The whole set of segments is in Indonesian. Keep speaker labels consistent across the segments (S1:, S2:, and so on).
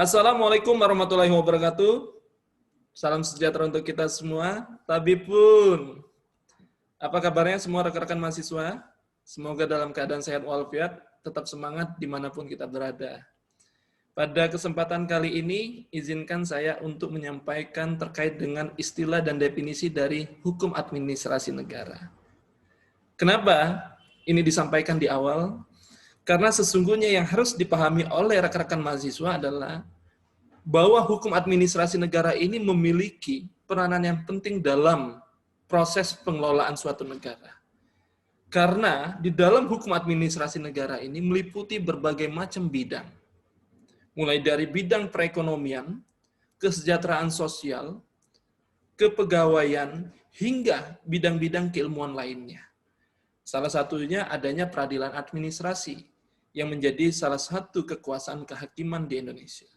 S1: Assalamualaikum warahmatullahi wabarakatuh. Salam sejahtera untuk kita semua. Tabipun. Apa kabarnya semua rekan-rekan mahasiswa? Semoga dalam keadaan sehat walafiat, tetap semangat dimanapun kita berada. Pada kesempatan kali ini, izinkan saya untuk menyampaikan terkait dengan istilah dan definisi dari hukum administrasi negara. Kenapa ini disampaikan di awal? Karena sesungguhnya yang harus dipahami oleh rekan-rekan mahasiswa adalah bahwa hukum administrasi negara ini memiliki peranan yang penting dalam proses pengelolaan suatu negara. Karena di dalam hukum administrasi negara ini meliputi berbagai macam bidang. Mulai dari bidang perekonomian, kesejahteraan sosial, kepegawaian, hingga bidang-bidang keilmuan lainnya. Salah satunya adanya peradilan administrasi, yang menjadi salah satu kekuasaan kehakiman di Indonesia.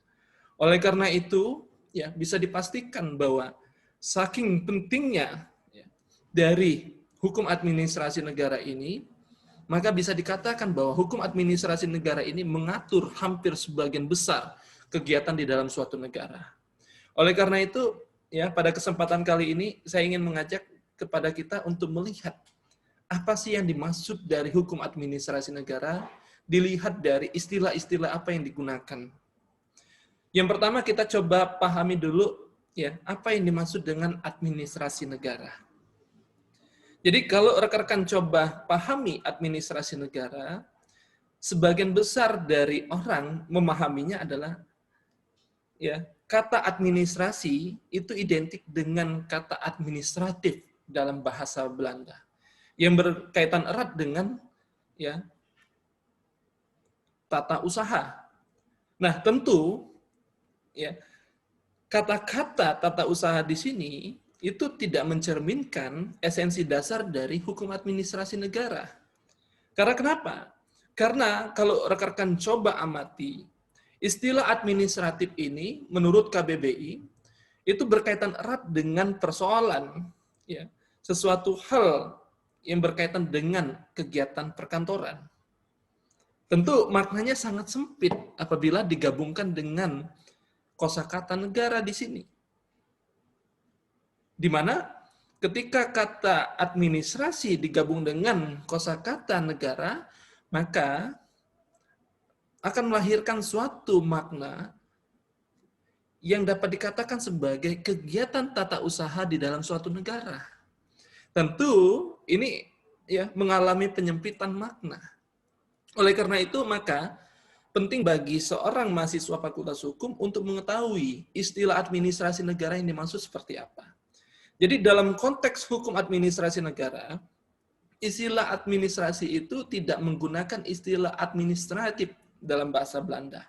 S1: Oleh karena itu, ya bisa dipastikan bahwa saking pentingnya dari hukum administrasi negara ini, maka bisa dikatakan bahwa hukum administrasi negara ini mengatur hampir sebagian besar kegiatan di dalam suatu negara. Oleh karena itu, ya pada kesempatan kali ini saya ingin mengajak kepada kita untuk melihat apa sih yang dimaksud dari hukum administrasi negara, dilihat dari istilah-istilah apa yang digunakan. Yang pertama kita coba pahami dulu ya, apa yang dimaksud dengan administrasi negara. Jadi kalau rekan-rekan coba pahami administrasi negara, sebagian besar dari orang memahaminya adalah ya, kata administrasi itu identik dengan kata administratif dalam bahasa Belanda yang berkaitan erat dengan ya tata usaha. Nah, tentu ya kata-kata tata usaha di sini itu tidak mencerminkan esensi dasar dari hukum administrasi negara. Karena kenapa? Karena kalau rekan-rekan coba amati, istilah administratif ini menurut KBBI itu berkaitan erat dengan persoalan ya, sesuatu hal yang berkaitan dengan kegiatan perkantoran. Tentu maknanya sangat sempit apabila digabungkan dengan kosakata negara di sini. Di mana ketika kata administrasi digabung dengan kosakata negara, maka akan melahirkan suatu makna yang dapat dikatakan sebagai kegiatan tata usaha di dalam suatu negara. Tentu ini ya mengalami penyempitan makna. Oleh karena itu, maka penting bagi seorang mahasiswa Fakultas Hukum untuk mengetahui istilah administrasi negara yang dimaksud seperti apa. Jadi dalam konteks hukum administrasi negara, istilah administrasi itu tidak menggunakan istilah administratif dalam bahasa Belanda.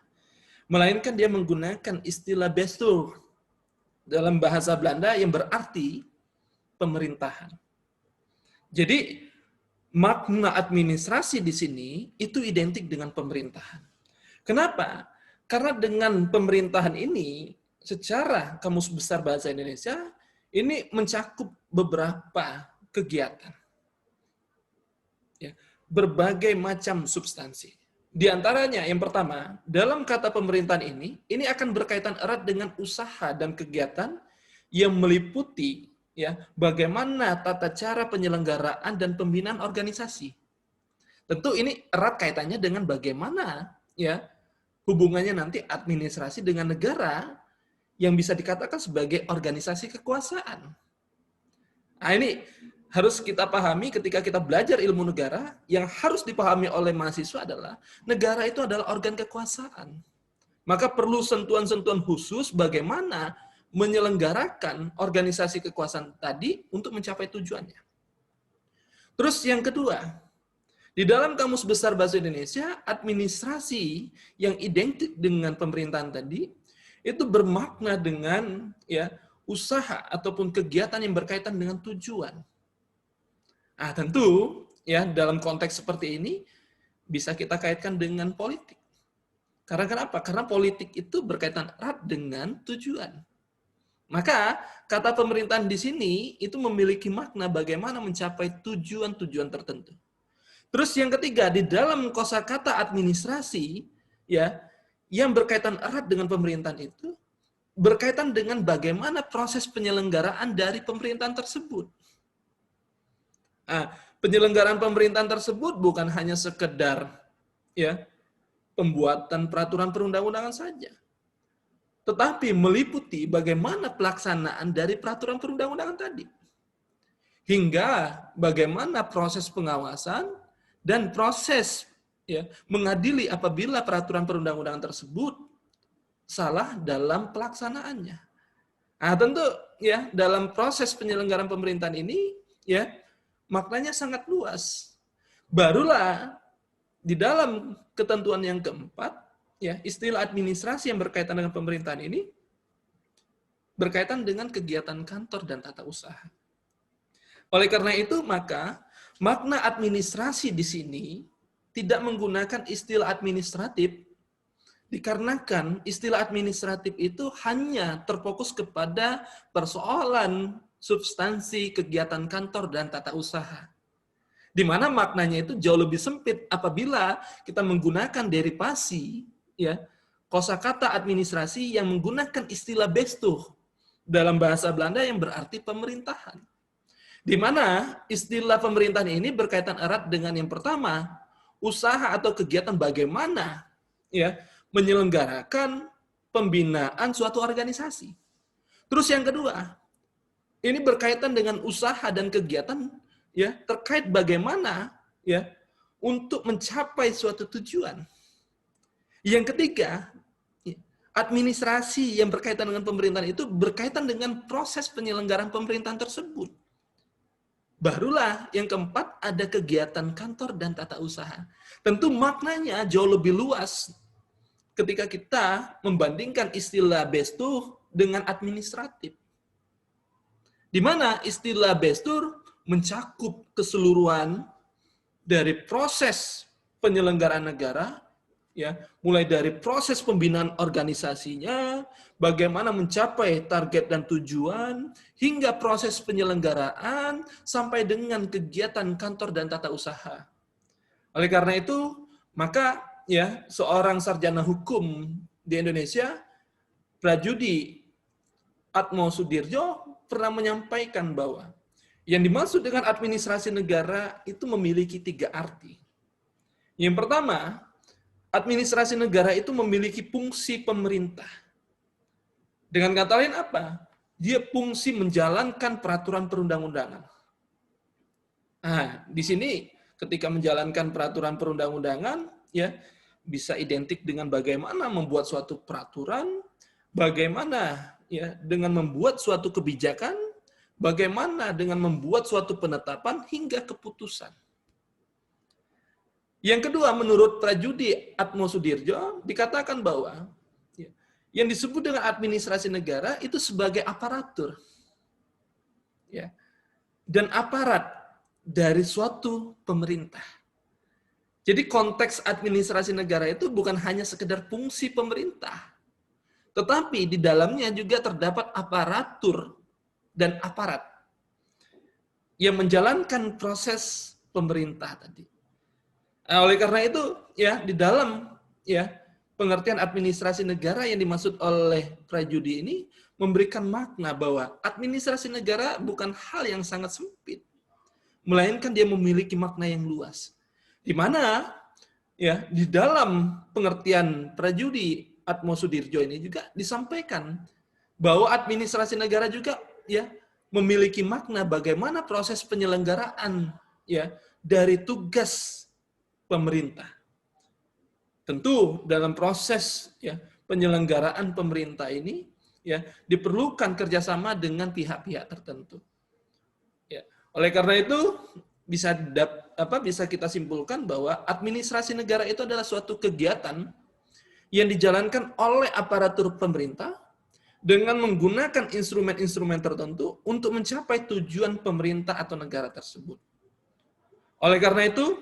S1: Melainkan dia menggunakan istilah bestuur dalam bahasa Belanda yang berarti pemerintahan. Jadi makna administrasi di sini itu identik dengan pemerintahan. Kenapa? Karena dengan pemerintahan ini, secara Kamus Besar Bahasa Indonesia, ini mencakup beberapa kegiatan. Ya, berbagai macam substansi. Di antaranya, yang pertama, dalam kata pemerintahan ini akan berkaitan erat dengan usaha dan kegiatan yang meliputi ya bagaimana tata cara penyelenggaraan dan pembinaan organisasi. Tentu ini erat kaitannya dengan bagaimana ya hubungannya nanti administrasi dengan negara yang bisa dikatakan sebagai organisasi kekuasaan. Nah, ini harus kita pahami ketika kita belajar ilmu negara, yang harus dipahami oleh mahasiswa adalah negara itu adalah organ kekuasaan. Maka perlu sentuhan-sentuhan khusus bagaimana menyelenggarakan organisasi kekuasaan tadi untuk mencapai tujuannya. Terus yang kedua, di dalam Kamus Besar Bahasa Indonesia, administrasi yang identik dengan pemerintahan tadi itu bermakna dengan ya usaha ataupun kegiatan yang berkaitan dengan tujuan. Nah, tentu ya dalam konteks seperti ini bisa kita kaitkan dengan politik. Karena kenapa? Karena politik itu berkaitan erat dengan tujuan. Maka kata pemerintahan di sini itu memiliki makna bagaimana mencapai tujuan-tujuan tertentu. Terus yang ketiga, di dalam kosakata administrasi ya yang berkaitan erat dengan pemerintahan itu berkaitan dengan bagaimana proses penyelenggaraan dari pemerintahan tersebut. Nah, penyelenggaraan pemerintahan tersebut bukan hanya sekedar ya pembuatan peraturan perundang-undangan saja, tetapi meliputi bagaimana pelaksanaan dari peraturan perundang-undangan tadi, hingga bagaimana proses pengawasan dan proses ya mengadili apabila peraturan perundang-undangan tersebut salah dalam pelaksanaannya. Nah, tentu ya dalam proses penyelenggaraan pemerintahan ini ya maknanya sangat luas. Barulah di dalam ketentuan yang keempat, ya istilah administrasi yang berkaitan dengan pemerintahan ini berkaitan dengan kegiatan kantor dan tata usaha. Oleh karena itu, maka makna administrasi di sini tidak menggunakan istilah administratif, dikarenakan istilah administratif itu hanya terfokus kepada persoalan substansi kegiatan kantor dan tata usaha. Di mana maknanya itu jauh lebih sempit apabila kita menggunakan derivasi ya kosakata administrasi yang menggunakan istilah bestuh dalam bahasa Belanda yang berarti pemerintahan. Di mana istilah pemerintahan ini berkaitan erat dengan yang pertama, usaha atau kegiatan bagaimana ya menyelenggarakan pembinaan suatu organisasi. Terus yang kedua, ini berkaitan dengan usaha dan kegiatan ya terkait bagaimana ya untuk mencapai suatu tujuan. Yang ketiga, administrasi yang berkaitan dengan pemerintahan itu berkaitan dengan proses penyelenggaraan pemerintahan tersebut. Barulah yang keempat ada kegiatan kantor dan tata usaha. Tentu maknanya jauh lebih luas ketika kita membandingkan istilah bestuh dengan administratif. Di mana istilah bestur mencakup keseluruhan dari proses penyelenggaraan negara, ya, mulai dari proses pembinaan organisasinya, bagaimana mencapai target dan tujuan, hingga proses penyelenggaraan sampai dengan kegiatan kantor dan tata usaha. Oleh karena itu, maka ya seorang sarjana hukum di Indonesia, Prajudi Atmo Sudirjo pernah menyampaikan bahwa yang dimaksud dengan administrasi negara itu memiliki 3 arti. Yang pertama, administrasi negara itu memiliki fungsi pemerintah. Dengan kata lain apa? Dia fungsi menjalankan peraturan perundang-undangan. Nah, di sini ketika menjalankan peraturan perundang-undangan, ya bisa identik dengan bagaimana membuat suatu peraturan, bagaimana ya dengan membuat suatu kebijakan, bagaimana dengan membuat suatu penetapan hingga keputusan. Yang kedua, menurut Prajudi Atmo Sudirjo, dikatakan bahwa yang disebut dengan administrasi negara itu sebagai aparatur. Ya. Dan aparat dari suatu pemerintah. Jadi konteks administrasi negara itu bukan hanya sekedar fungsi pemerintah, tetapi di dalamnya juga terdapat aparatur dan aparat yang menjalankan proses pemerintah tadi. Nah, oleh karena itu, ya di dalam ya pengertian administrasi negara yang dimaksud oleh Prajudi ini memberikan makna bahwa administrasi negara bukan hal yang sangat sempit, melainkan dia memiliki makna yang luas. Di mana ya di dalam pengertian Prajudi Atmo Sudirjo ini juga disampaikan bahwa administrasi negara juga ya memiliki makna bagaimana proses penyelenggaraan ya dari tugas pemerintah. Tentu dalam proses ya penyelenggaraan pemerintah ini ya diperlukan kerjasama dengan pihak-pihak tertentu. Ya, oleh karena itu bisa kita simpulkan bahwa administrasi negara itu adalah suatu kegiatan yang dijalankan oleh aparatur pemerintah dengan menggunakan instrumen-instrumen tertentu untuk mencapai tujuan pemerintah atau negara tersebut. Oleh karena itu,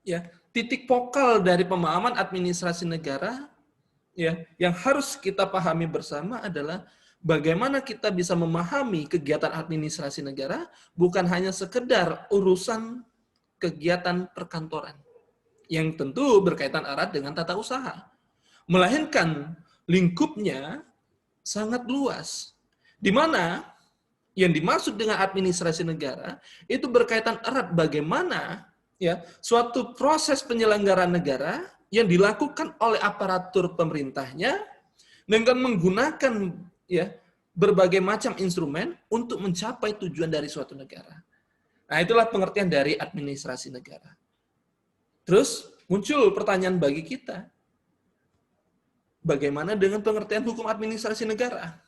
S1: ya, titik vokal dari pemahaman administrasi negara ya yang harus kita pahami bersama adalah bagaimana kita bisa memahami kegiatan administrasi negara bukan hanya sekedar urusan kegiatan perkantoran yang tentu berkaitan erat dengan tata usaha. melainkan lingkupnya sangat luas. Di mana yang dimaksud dengan administrasi negara itu berkaitan erat bagaimana ya suatu proses penyelenggaraan negara yang dilakukan oleh aparatur pemerintahnya dengan menggunakan ya berbagai macam instrumen untuk mencapai tujuan dari suatu negara. Nah, itulah pengertian dari administrasi negara. Terus muncul pertanyaan bagi kita. Bagaimana dengan pengertian hukum administrasi negara?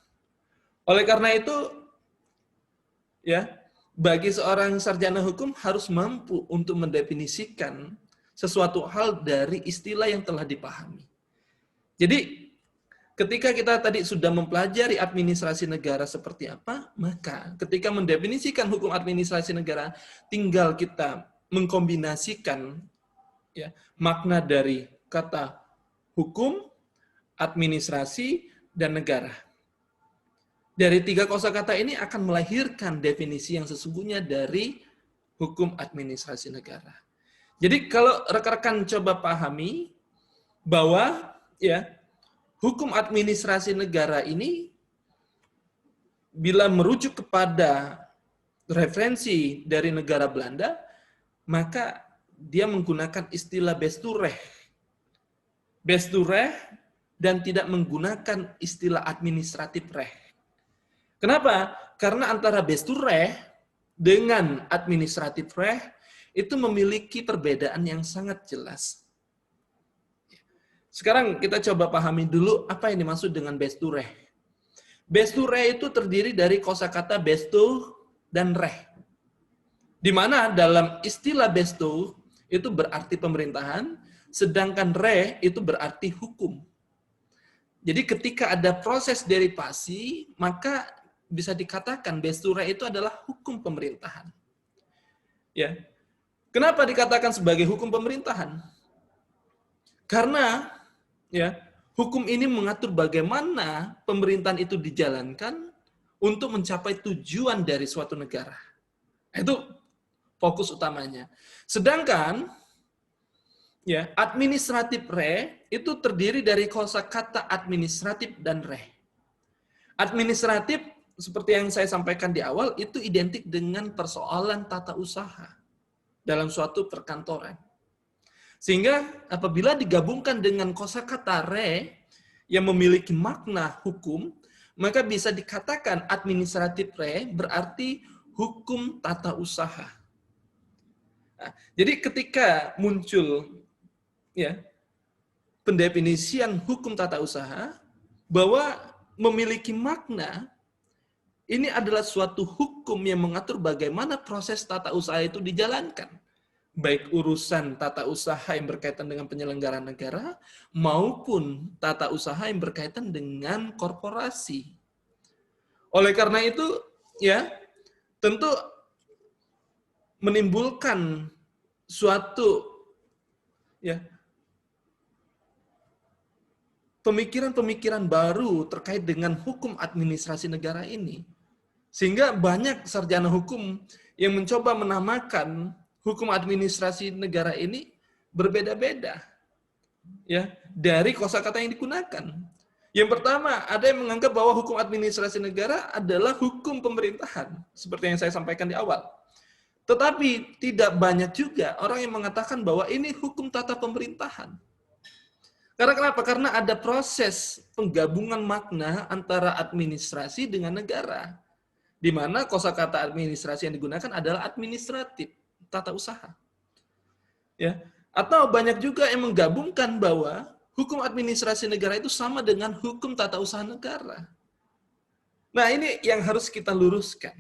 S1: Oleh karena itu, ya, bagi seorang sarjana hukum harus mampu untuk mendefinisikan sesuatu hal dari istilah yang telah dipahami. Jadi, ketika kita tadi sudah mempelajari administrasi negara seperti apa, maka ketika mendefinisikan hukum administrasi negara, tinggal kita mengkombinasikan ya, makna dari kata hukum, administrasi, dan negara. Dari tiga kosakata ini akan melahirkan definisi yang sesungguhnya dari hukum administrasi negara. Jadi kalau rekan-rekan coba pahami bahwa ya hukum administrasi negara ini bila merujuk kepada referensi dari negara Belanda, maka dia menggunakan istilah Besturrecht. Besturrecht dan tidak menggunakan istilah administratif recht. Kenapa? Karena antara Besturrecht dengan administratif recht itu memiliki perbedaan yang sangat jelas. Sekarang kita coba pahami dulu apa yang dimaksud dengan Besturrecht. Besturrecht itu terdiri dari kosakata bestu dan recht. Di mana dalam istilah bestu itu berarti pemerintahan, sedangkan recht itu berarti hukum. Jadi ketika ada proses derivasi, maka bisa dikatakan Besturrecht itu adalah hukum pemerintahan. Ya. Kenapa dikatakan sebagai hukum pemerintahan? Karena ya, hukum ini mengatur bagaimana pemerintahan itu dijalankan untuk mencapai tujuan dari suatu negara. Itu fokus utamanya. Sedangkan ya, administratif recht itu terdiri dari kosakata administratif dan recht. Administratif seperti yang saya sampaikan di awal itu identik dengan persoalan tata usaha dalam suatu perkantoran. Sehingga apabila digabungkan dengan kosakata recht yang memiliki makna hukum, maka bisa dikatakan administratif recht berarti hukum tata usaha. Nah, jadi ketika muncul ya pendefinisian hukum tata usaha bahwa memiliki makna ini adalah suatu hukum yang mengatur bagaimana proses tata usaha itu dijalankan. Baik urusan tata usaha yang berkaitan dengan penyelenggaraan negara maupun tata usaha yang berkaitan dengan korporasi. Oleh karena itu, ya, tentu menimbulkan suatu ya pemikiran-pemikiran baru terkait dengan hukum administrasi negara ini. Sehingga banyak sarjana hukum yang mencoba menamakan hukum administrasi negara ini berbeda-beda ya dari kosakata yang digunakan. Yang pertama, ada yang menganggap bahwa hukum administrasi negara adalah hukum pemerintahan, seperti yang saya sampaikan di awal. Tetapi tidak banyak juga orang yang mengatakan bahwa ini hukum tata pemerintahan. Karena kenapa? Karena ada proses penggabungan makna antara administrasi dengan negara. Di mana kosakata administrasi yang digunakan adalah administratif, tata usaha. Ya. Atau banyak juga yang menggabungkan bahwa hukum administrasi negara itu sama dengan hukum tata usaha negara. Nah, ini yang harus kita luruskan.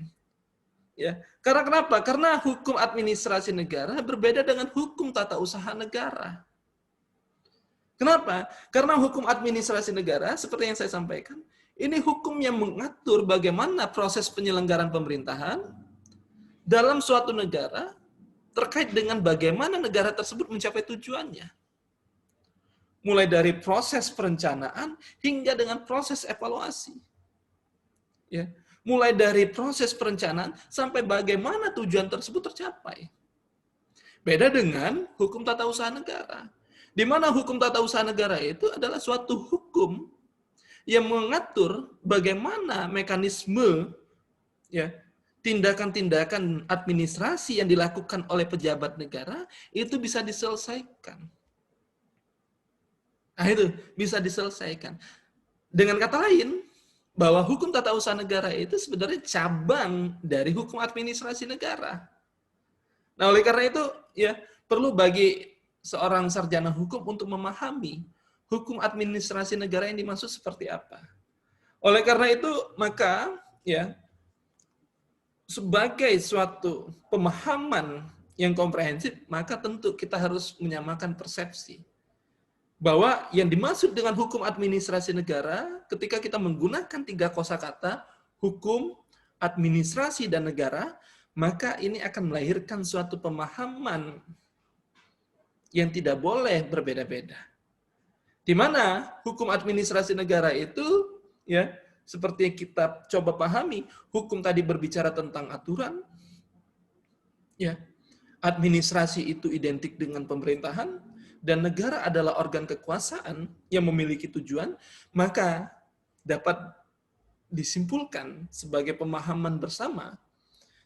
S1: Ya. Karena kenapa? Karena hukum administrasi negara berbeda dengan hukum tata usaha negara. Kenapa? Karena hukum administrasi negara, seperti yang saya sampaikan, ini hukum yang mengatur bagaimana proses penyelenggaraan pemerintahan dalam suatu negara terkait dengan bagaimana negara tersebut mencapai tujuannya. Mulai dari proses perencanaan hingga dengan proses evaluasi. Ya. Mulai dari proses perencanaan sampai bagaimana tujuan tersebut tercapai. Beda dengan hukum tata usaha negara. Di mana hukum tata usaha negara itu adalah suatu hukum yang mengatur bagaimana mekanisme ya tindakan-tindakan administrasi yang dilakukan oleh pejabat negara itu bisa diselesaikan. Nah, itu bisa diselesaikan. Dengan kata lain, bahwa hukum tata usaha negara itu sebenarnya cabang dari hukum administrasi negara. Nah, oleh karena itu, ya perlu bagi seorang sarjana hukum untuk memahami hukum administrasi negara yang dimaksud seperti apa. Oleh karena itu, maka ya sebagai suatu pemahaman yang komprehensif, maka tentu kita harus menyamakan persepsi bahwa yang dimaksud dengan hukum administrasi negara ketika kita menggunakan 3 kosakata hukum, administrasi, dan negara, maka ini akan melahirkan suatu pemahaman yang tidak boleh berbeda-beda. Di mana hukum administrasi negara itu ya seperti yang kita coba pahami, hukum tadi berbicara tentang aturan, ya, administrasi itu identik dengan pemerintahan, dan negara adalah organ kekuasaan yang memiliki tujuan, maka dapat disimpulkan sebagai pemahaman bersama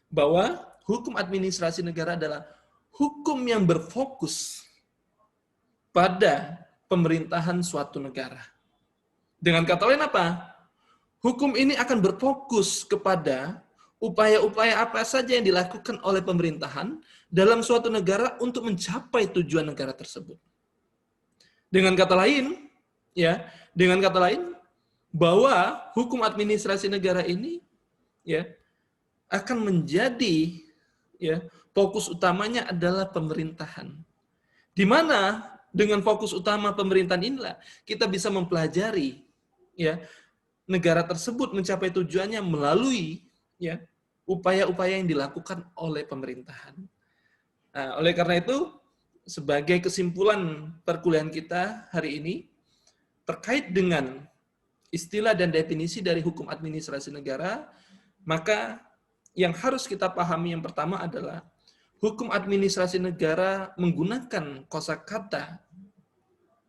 S1: bahwa hukum administrasi negara adalah hukum yang berfokus pada pemerintahan suatu negara. Dengan kata lain apa? Hukum ini akan berfokus kepada upaya-upaya apa saja yang dilakukan oleh pemerintahan dalam suatu negara untuk mencapai tujuan negara tersebut. Dengan kata lain, ya, dengan kata lain, bahwa hukum administrasi negara ini, ya, akan menjadi, ya, fokus utamanya adalah pemerintahan. Di mana dengan fokus utama pemerintahan inilah kita bisa mempelajari, ya, negara tersebut mencapai tujuannya melalui, ya, upaya-upaya yang dilakukan oleh pemerintahan. Nah, oleh karena itu, sebagai kesimpulan perkuliahan kita hari ini, terkait dengan istilah dan definisi dari hukum administrasi negara, maka yang harus kita pahami yang pertama adalah hukum administrasi negara menggunakan kosakata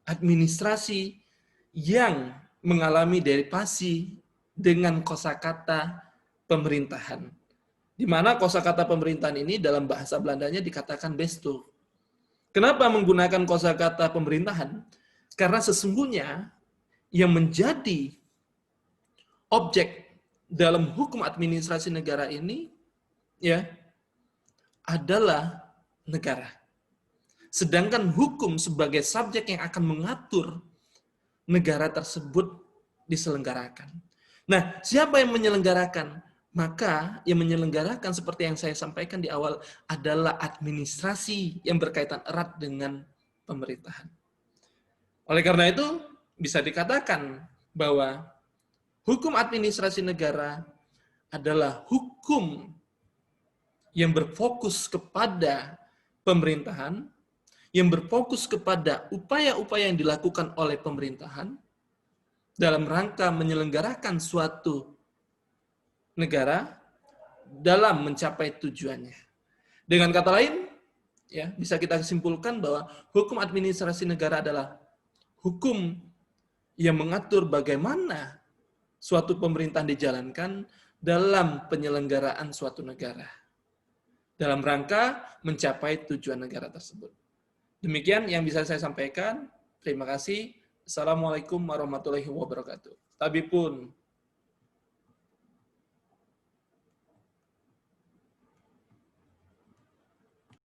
S1: administrasi yang mengalami derivasi dengan kosakata pemerintahan. Di mana kosakata pemerintahan ini dalam bahasa Belandanya dikatakan bestuur. Kenapa menggunakan kosakata pemerintahan? Karena sesungguhnya yang menjadi objek dalam hukum administrasi negara ini ya adalah negara. Sedangkan hukum sebagai subjek yang akan mengatur negara tersebut diselenggarakan. Nah, siapa yang menyelenggarakan? Maka yang menyelenggarakan seperti yang saya sampaikan di awal adalah administrasi yang berkaitan erat dengan pemerintahan. Oleh karena itu, bisa dikatakan bahwa hukum administrasi negara adalah hukum yang berfokus kepada pemerintahan, yang berfokus kepada upaya-upaya yang dilakukan oleh pemerintahan dalam rangka menyelenggarakan suatu negara dalam mencapai tujuannya. Dengan kata lain, ya bisa kita simpulkan bahwa hukum administrasi negara adalah hukum yang mengatur bagaimana suatu pemerintahan dijalankan dalam penyelenggaraan suatu negara dalam rangka mencapai tujuan negara tersebut. Demikian yang bisa saya sampaikan. Terima kasih. Assalamualaikum warahmatullahi wabarakatuh. Tabipun.